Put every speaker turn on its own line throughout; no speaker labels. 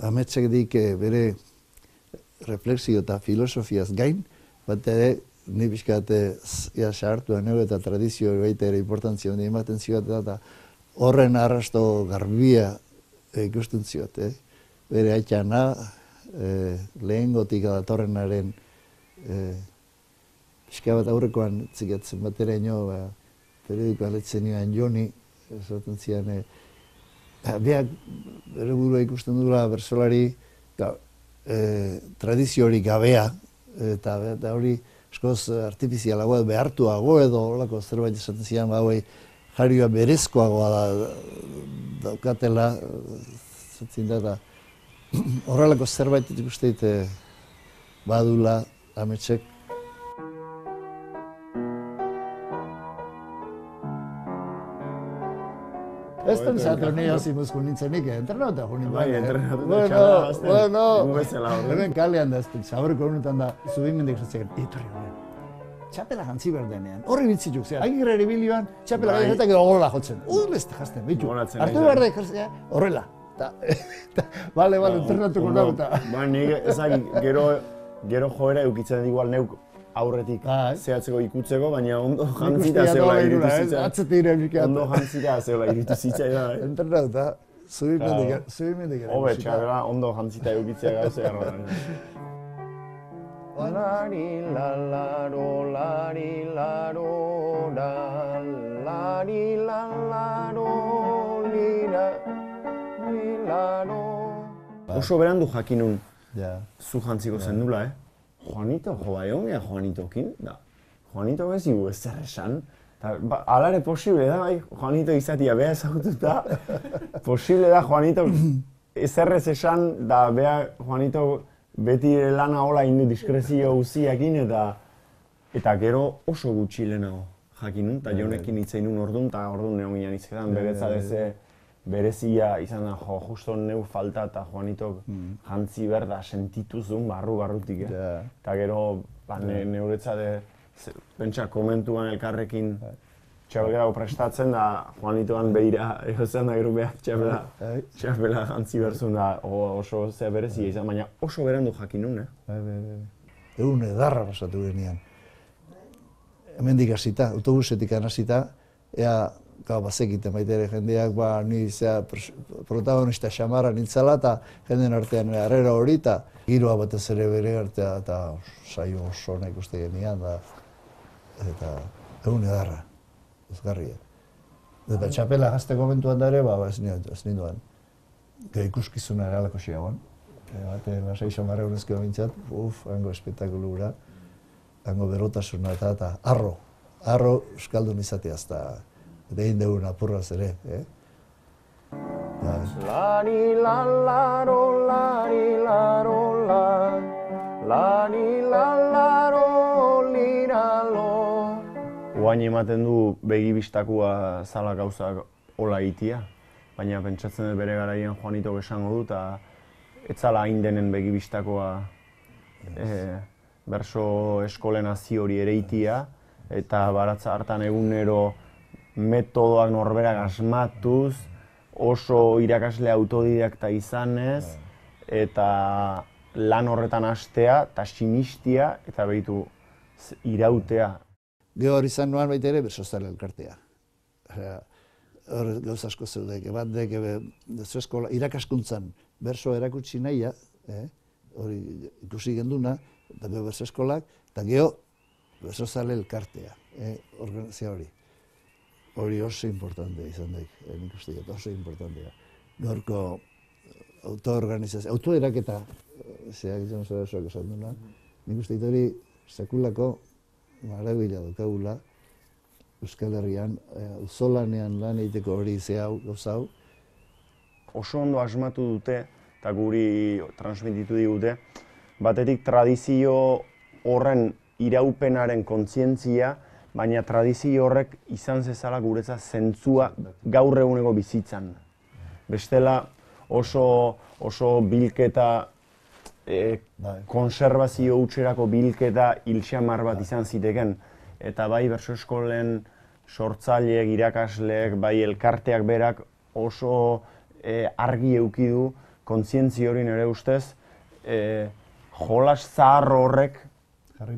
ametsak bere refleksio eta filosofiaz gain, bat ere, ni pixkat sartu aneu eta tradizio baita ere importantzia honi ematen ziot, eta horren arrasto garbia ikusten ziot. Bere aitana, lehengotik datorrenaren pixka bat aurrekoan zikatzen batera ino, periodikoa letzen nioan Joni, esaten zian, beak bere burua ikusten dula bersolari tradizio hori gabea, eta hori eskoz artifizialagoa behartuago edo holako zerbait esaten zian, jarioa berezkoagoa daukatela, zatzen da, horrelako zerbait ikusteet badula ametsek. Ez den zato nahi hazimuzko nintzenik, entrenauta jo nintzen.
Bai, entrenauta txala,
hemen kalean da, zaboreko honetan da, zubimendik zatzen, etorri horrean. Txapela jantzi berdenean, horri bitzituk, agirre eribilioan, txapela gainetak edo gola jotzen. Beste jazten, bitu, hartu behar da ikarzea, horrela. Bale, entrenatuko nago eta.
Nik ezak gero joera eukitzen igual neuk aurretik zehatzeko ikutzeko, baina ondo jantzita zeola iritu zitzaidan. Ondo jantzita zeola iritu zitzaidan.
Entrenauta, zubimendik ere.
Hobe, txabela, ondo jantzita eukitzea gauzea errotan. Lari lalaro, lari laro, lari lalaro, lira, lilaro. Oso berandu jakinun zu jantziko zendula, Juanito, jo bai ongea Juanitokin, da. Juanito bezigu ez zer esan. Alare posible da, bai, Juanito izatia beha ezagututa. Posible da Juanito ezerrez esan, da beha Juanito beti lana hola indu diskrezio uziakin, eta gero oso gutxi lehenago jakinun, eta jonekin itzainun ordun, eta ordun neon ginen izketan, beretzadeze berezia izan da, justo neu falta eta Juanitok jantzi berda sentituzun barrutik. Eta gero neuretzade, pentsa komentuan elkarrekin txapelgerago prestatzen da Juanitoan behira egozen da gero behar txapela jantzi berzun da oso zea berezia izan, baina oso berandu jakinun,
Egun edarra pasatu genian. Hemendik hasita, autobusetik hasita, ea bazekiten baita ere jendeak, ni protagonista xamarra nintzala eta jenden artean harrera hori eta giroa batez ere bere artea eta saio oso nahi ikuste genian eta egun edarra, ezgarria. Eta txapela jazteko momentuan da ere, ez ninduan. Ikuskizuna eralako xiagoan. Bate, lasai xamarra honezkio bintzat, hango espektakulu gura, hango berotasuna eta arro euskaldun izateaz eta egin dugun apurraz ere,
Lari lalaro, lari laro, lari lalaro, liralo. Oain ematen du begibistakua zala gauzak hola itia, baina pentsatzen dut bere garaian Juanitok esango du, eta ez zala hain denen begibistakoa berso eskolen hazi hori ere itia, eta baratza hartan egunero metodoak norberak asmatuz, oso irakasle autodidakta izanez, eta lan horretan hastea, eta sinistia, eta behitu irautea.
Gero hori izan noan baita ere bersozale elkartea. Hor gauz asko zeudek, bat dek eskola irakaskuntzan berso erakutsi nahia, hori ikusi genduna, eta gero berso eskolak, eta gero bersozale elkartea, organizazio hori. Hori oso importantea izan daik, nik uste dut, oso importantea. Gaurko autoorganizazio, autoeraketa, zeak izan osoak esan duna, nik uste dut hori sekulako marabila daukagula Euskal Herrian, auzolanean lan egiteko hori gauzau.
Oso ondo asmatu dute, eta guri transmititu digute, batetik tradizio horren iraupenaren kontzientzia, baina tradizio horrek izan zezala guretzat zentzua gaur eguneko bizitzan. Bestela oso bilketa, konserbazio hutserako bilketa hilxamar bat izan ziteken. Eta bai berso eskolen sortzaileek, irakasleek, bai elkarteak berak oso argi eduki du kontzientzi hori nire ustez, jolas zahar horrek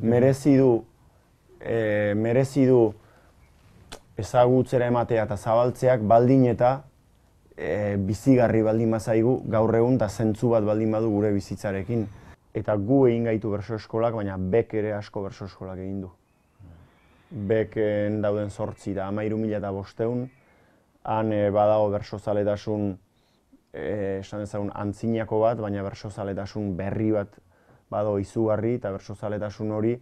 merezi du ezagutzera ematea eta zabaltzeak baldin eta bizigarri baldin bazaigu gaur egun eta zentzu bat baldin badu gure bizitzarekin. Eta gu egin gaitu bertso eskolak, baina Bek ere asko bertso eskolak egin du. Beken dauden 8 da 13.500, han badago bertsozaletasun, esan dezagun antzinako bat, baina bertsozaletasun berri bat badago izugarri, eta bertsozaletasun hori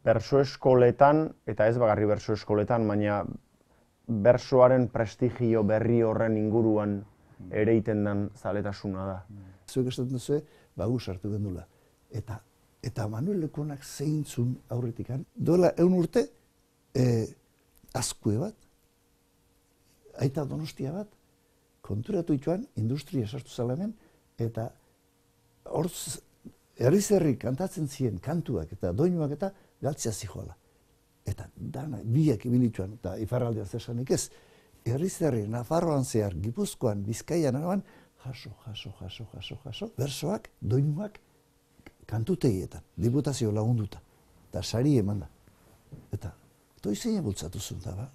bertso eskoletan, eta ez bakarrik bertso eskoletan, baina bertsoaren prestigio berri horren inguruan ere iten den zaletasuna da.
Zuek esaten duzu, gu sartu gendula. Eta Manuel Lekuonak zeintzun aurretikan, duela 100 urte, azkue bat, aita Donostia bat, konturatu ituan, industria sartu zala hemen, eta hor herriz-herri kantatzen ziren kantuak eta doinuak eta galtzea zijoala. Eta dana, biak ibilituan, eta iparraldean zesanik ez, herriz-herri, Nafarroan zehar, Gipuzkoan, Bizkaian, araban, jaso, bersoak, doinuak, kantutegietan, diputazio lagunduta, eta sari eman da. Eta, toizein bultzatu zuen da, ba?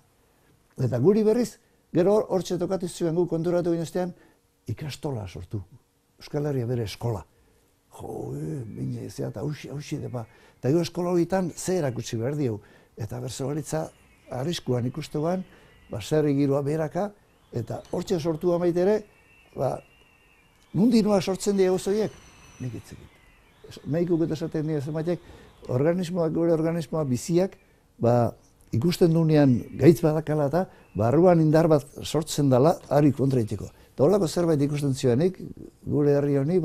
Eta guri berriz, gero hortxe tokatu zuen gu konturatu ginean, ikastola sortu. Euskal Herria bere eskola. Bine, eta hausi depa. Eta gero eskola horietan, ze erakutsi behar diegu. Eta bertsolaritza arriskuan ikustean, zer egirua beraka, eta hortxe sortu amait ere, nundi noak sortzen diegu zoiek, nik itzekit. Medikuk eta esaten dira zenbaitek, gure organismoak biziak, ikusten duenean gaitz badakala eta barruan indar bat sortzen dela ari kontraiteko. Eta holako zerbait ikusten zioanik, gure herri honi,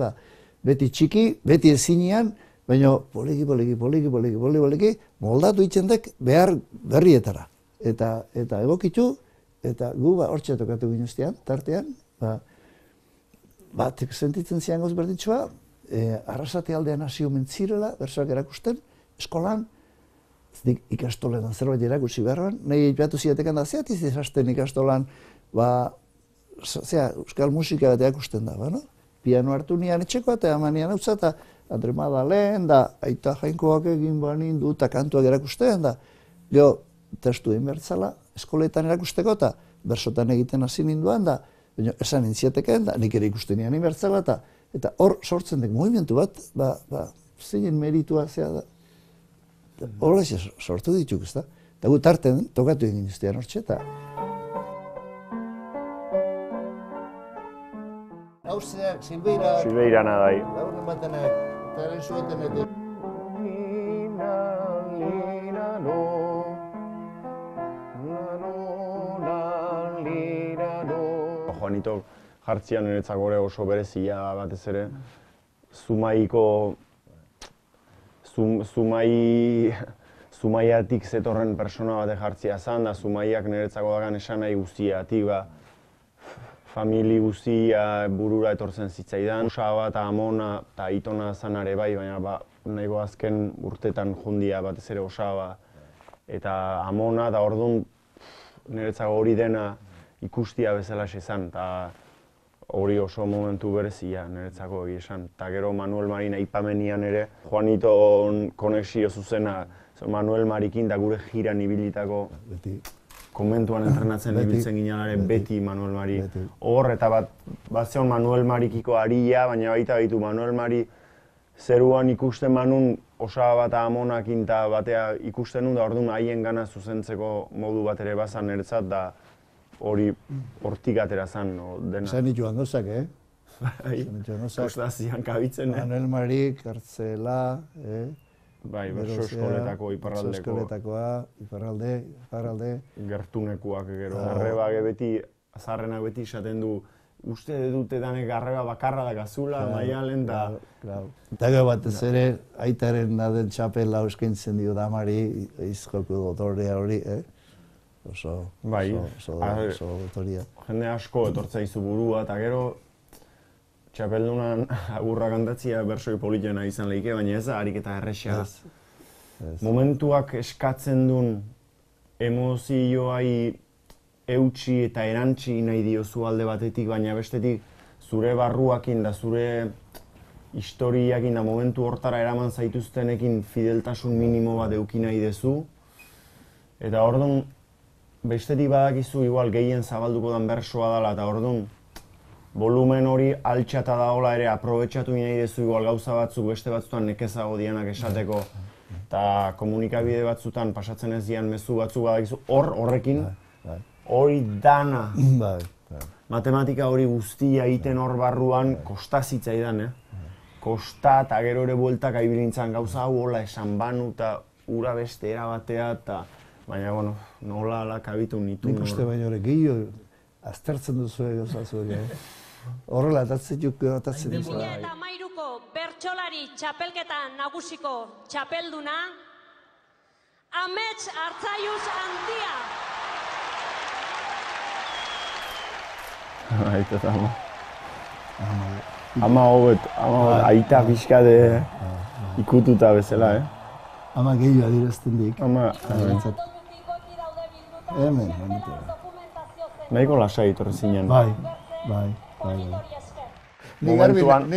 beti txiki, beti ezinean, baina poliki, moldatu itxendek behar berrietara. Eta egokitu, eta gu hortxe tokatu ginuztean, tartean, batek sentitzen zian gauz berditxoa, Arrasate aldean hasi omen zirela, bersoak erakusten, eskolan, ikastoletan zerbait erakutsi beharran, nahi ipatu ziatekan da, zeatiz izasten ikastolan, euskal musika bat erakusten da, no? Piano hartu nian etxekoa, eta amanian hau eta Andre Madalen, da, aita jainkoak egin banin du, eta kantuak erakusten, da, geho, testu egin bertzala, eskoletan erakusteko, eta bersotan egiten hasi ninduan, da, baina esan intziateken, da, nik ere ikusten nian bertzala, eta hor sortzen dek movimentu bat, zein meritua zea da. Horrela sortu dituk, ez da? Eta gu tarten tokatu egin iztean hortxe, eta... Hauzeak, Silveira...
Silveira nadai.
Lauren batenak, eta eren zuetenek...
Juanito jartzian niretzako ere oso berezia batez ere, Zumaiatik zetorren persona bate jartzia zan, da Zumaiak niretzako dagan esan nahi guztiatik, famili guztia burura etortzen zitzaidan. Osaba eta Amona eta Itona zanare bai, baina nahiko azken urtetan jundia batez ere Osaba eta Amona, eta orduan niretzako hori dena ikustia bezala izan, eta hori oso momentu berezia niretzako egia esan. Eta gero Manuel Marin aipamenian ere, Juanito konexio zuzena, Manuel Marikin da gure jiran ibilitako konbentuan entrenatzen ibiltzen ginalare beti Manuel Mari. Hor, eta bat zeon Manuel Marikiko aria, baina baita baitu Manuel Mari zeruan ikusten manun Osaba bat Amonakin eta batea ikusten nun, da orduan haien gana zuzentzeko modu bat ere bazan niretzat, da hori hortik atera zan.
Zan nituan gozak,
Kostazian kabitzen.
Manuel Mari, Kartzela,
bai, berso eskoletako iparraldeko.
Berso eskoletakoa, iparralde.
Gertunekuak gero. Arrebak beti, azarrenak beti esaten du, uste dute danek arreba bakarra da gazula, Maialen da...
Eta gero batez ere, aitaren daden txapela eskaintzen dio damari, izjoko dotorea hori, oso dotoria.
Jende asko etortzea izu burua, eta gero txapeldunan agurra kantatzia bersoi politena izan lehike, baina ez da ariketa errexea. Momentuak eskatzen duen emozioai eutxi eta erantzi nahi diozu alde batetik, baina bestetik zure barruakin da zure historiakin da momentu hortara eraman zaituztenekin fideltasun minimo bat eduki nahi dezu. Eta orduan, bestetik badakizu igual gehien zabalduko den bersoa dela, eta orduan, volumen hori altxata daola ere aprobetxatu nahi dezu igual gauza batzuk beste batzutan nekezago dianak esateko. Eta komunikabide batzutan pasatzen ez dian mezu batzuk badakizu, horrekin, hori dana. Matematika hori guztia egiten hor barruan, kosta zitzaidan, Kosta eta gero ere bueltak aibilintzan gauza hau hola esan banu eta ura beste erabatea eta... Baina, bueno, nola ala kabitu nitu.
Nik uste baino ere gehiago aztertzen duzu gauza zuek, Horrela, atatzen duzu.
2013ko bertsolari txapelketan nagusiko txapelduna, Amets Artzaiuz Antia.
Aita eta ama hobet, aita pixka de ikututa bezala,
Ama gehiago adirazten dik.
Ama,
hemen,
nahiko lasai etorri zinen.
Bai. Ni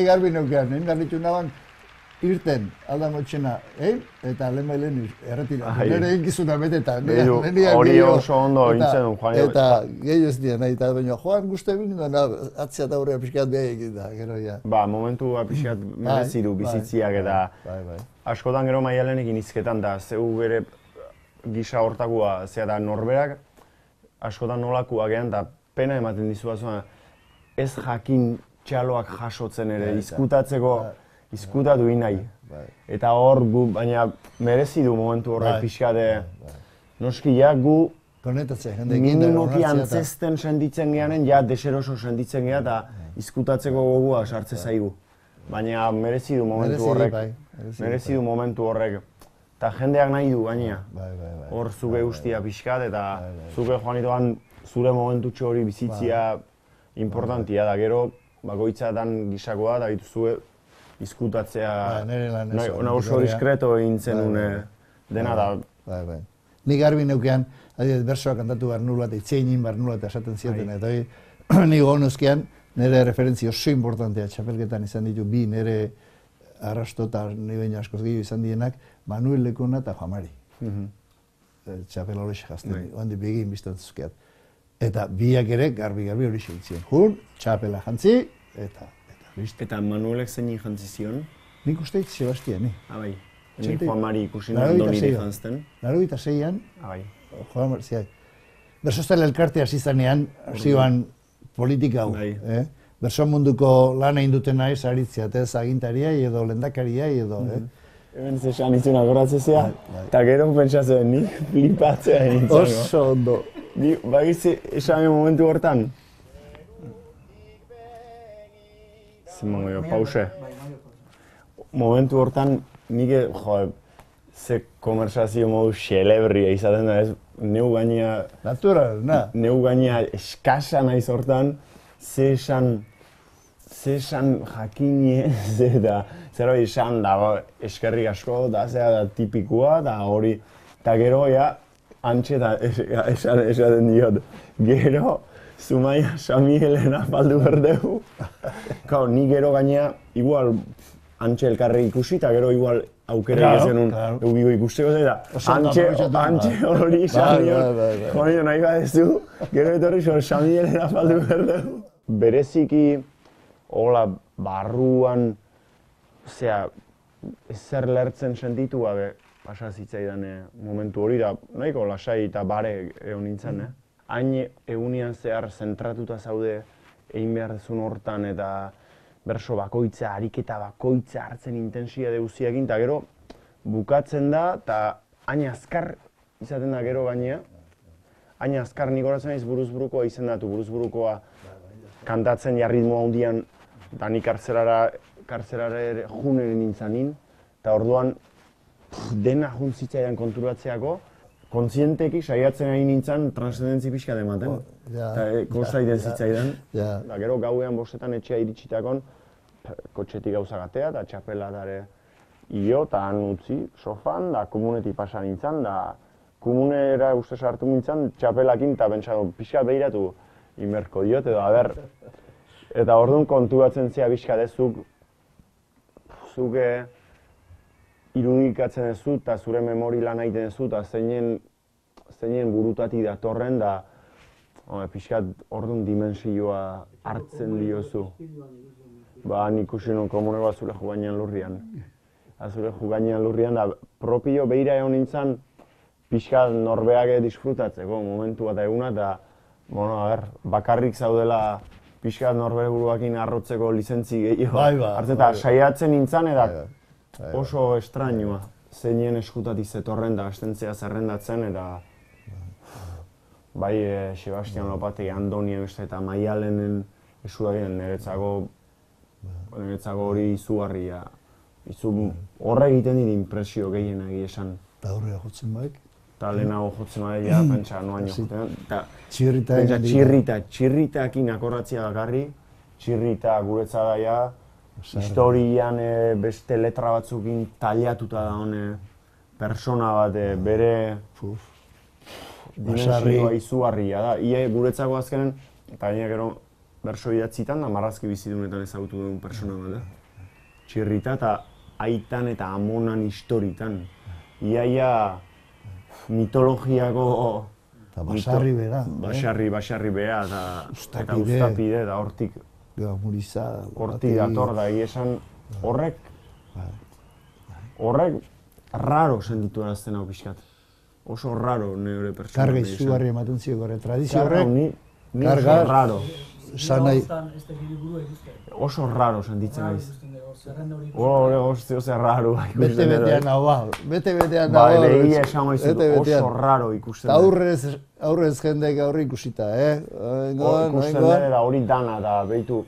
garbi neukean, egin ditu naban irten aldan motxena eta lehen erretira. Nire eginkizuna beteta.
Hori oso ondo hintzen du, Juan.
Eta gehiago ez dira nahi, eta baina Juan guzti egin duen, atzea eta horrea pixkat behar egin da, gero ja.
Ba, momentu pixkat merezi du bizitziak eta askotan gero Maialenekin hizketan da, zeu bere gisa hortakoa, zea da norberak askotan nolakoa gehan eta pena ematen dizu batzuna ez jakin txaloak jasotzen ere, izkutatu nahi. Eta hor gu, baina merezi du momentu horrek pixkate. Noski ja gu minuti antzesten senditzen gehanen, ja deseroso senditzen geha eta izkutatzeko gogua sartze zaigu. Baina merezi du momentu horrek. Eta jendeak nahi du gainea. Hor zuge guztia pixkat eta zuge Juanitoan zure momentutxo hori bizitzia importantia da. Gero bakoitzatan gisakoa da dituzue izkutatzea oso diskreto egin zenun dena da.
Ni garbi neukean, adibidez, bersoa kantatu behar nula eta itzeinin behar nula eta esaten zioten. Eta ni gonozkean, nire referentzia oso importantea txapelketan izan ditu bi nire arrasto eta ni baino askoz gehiago izan dienak, Manuel Lekona eta Juan Mari. Txapela hori jazten, oandi begin biztatuzkeat. Eta biak ere garbi hori segitzen. Jun, txapela jantzi, eta
Eta Manuelek zein jantzi zion?
Nik uste Sebastiani.
Bai. Ni Juan Mari ikusi nando nire jantzten.
86an.
Bai.
Juan Mari, ziak. Bersoztela elkartea hasi zanean, zioan politika hau. Berso munduko lan egin duten nahi zaritzea, ez agintariai edo lehendakariai edo.
Hemen zesan izuna goratzezea, eta gero pentsatzen ni flipatzea nintzen.
Oso ondo.
Bagiz esan momentu hortan. Zemango jo, pause. Momentu hortan, nik, ze konversazio modu xelebria izaten da ez, neu gaina...
Natural, na?
Neu gaina eskasa naiz hortan, ze esan jakine, eta zerbait esan da, eskerrik asko, da zera da tipikoa, da hori, eta gero, antxe eta esaten diot, gero, Zumaia Samielena faldu berdegu. Ni gero gainea, igual antxe elkarre ikusi eta gero igual aukera egizenun eubiko ikusteko zeta. Antxe hori Samion, joan nahi badezu, gero etorri Samielena faldu berdegu. Bereziki, hola, barruan, ezer lertzen sentitu gabe pasa zitzaidan momentu hori da, nahiko lasai eta bare egon nintzen, hain egunean zehar zentratuta zaude egin behar dezun hortan eta berso bakoitza, ariketa bakoitza hartzen intensia deuziakin, eta gero bukatzen da, eta hain azkar izaten da gero gainea. Hain azkar nik horatzen naiz buruzburukoa izendatu, buruzburukoa kantatzen jarritmoa handian, eta nik kartzerara ere jun nintzanin, eta orduan dena jun zitzaidan konturatzeako, kontzienteki saiatzen ari nintzen transcendentzi pixka ematen. Eta kostaiten zitzaidan. Da gero gauean bostetan etxea iritsitakoan, kotxetik gauza gatea eta txapela dare io eta han utzi sofan, da komunetik pasa nintzen, da komunera uste sartu nintzen txapelakin eta pentsatu pixka behiratu inberko diot edo, Eta orduan konturatzen zea bizkadezuk, zuke irudikatzen ezu eta zure memori lan egiten ezu eta zeinen burutatik datorren da pixkat orduan dimensioa hartzen diozu. Ba, nik ikusi non komuneko azule jugainean lurrian. Azule jugainean lurrian da propio behira egon nintzen pixkat norbeak disfrutatzeko momentu bat eguna eta bakarrik zaudela pixkat norbere buruakin arrotzeko lizentzi gehiago hartzen eta saiatzen nintzen eta oso estrainua. Zeinen eskutatik zetorren da astentzea zerrendatzen eta bai Sebastian Lopategi, Andoni eta Maialenen esudaginen niretzako hori izugarria. Horre egiten dit impresio gehien egia esan.
Eta horrela jotzen baik?
Eta lehenago jotzen baik, pentsa noaino jotzen. Txirritakin akorratzia bakarri, txirrita guretza daia, historian beste letra batzukin tailatuta da hone persona bat bere dimensioa izugarria da. Ia guretzako azkenen, eta gaina gero berso idatzitan da marrazki bizidunetan ezagutu duen persona bat da. Txirrita eta aitan eta amonan historitan. Iaia mitologiako...
Eta basarri bera.
Basarri bera eta ustapide da hortik. Hortik dator da esan horrek raro sentitu erazten hau pixkat. Oso raro neure pertsona.
Karga izugarri ematen zio gore tradizio horrek.
Karga oso raro.
Sanai...
Oso raro sentitzen naiz. Oso raro.
Bete-betean hau Bete-betean hau
Ba, egia esan maizu, oso raro ikusten da.
Aurrez jendek aurre ikusita,
Ikusten da eta hori dana da, behitu,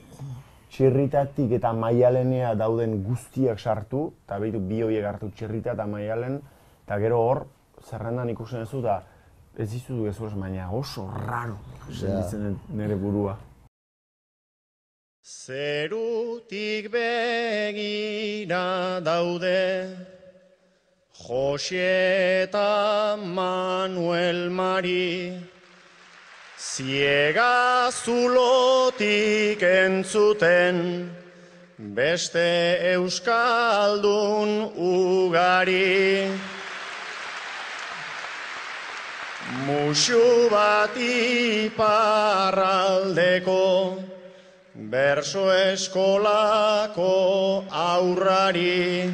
txirritatik eta Maialenea dauden guztiak sartu, eta behitu bi horiek hartu txirrita eta Maialen, eta gero hor, zerrendan ikusten ez du, eta ez dizutu gezurez, baina oso raro sentitzen nire burua.
Zerutik begira daude Josie eta Manuel Mari, ziega zulotik entzuten beste euskaldun ugari. Musu bat iparraldeko berso eskolako aurrari,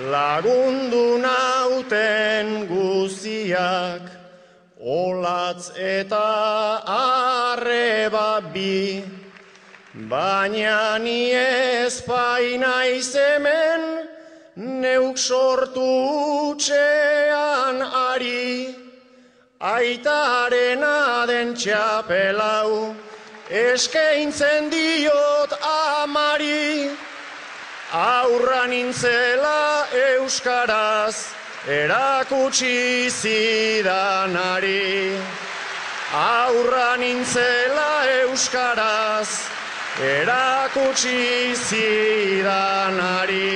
lagundu nauten guziak, olatz eta arreba bi, baina ni ez naiz hemen, neuk sortu utxean ari, aitarena den txapelau, eskaintzen diot amari, aurra nintzela euskaraz, erakutsi zidanari. Aurra nintzela euskaraz, erakutsi zidanari.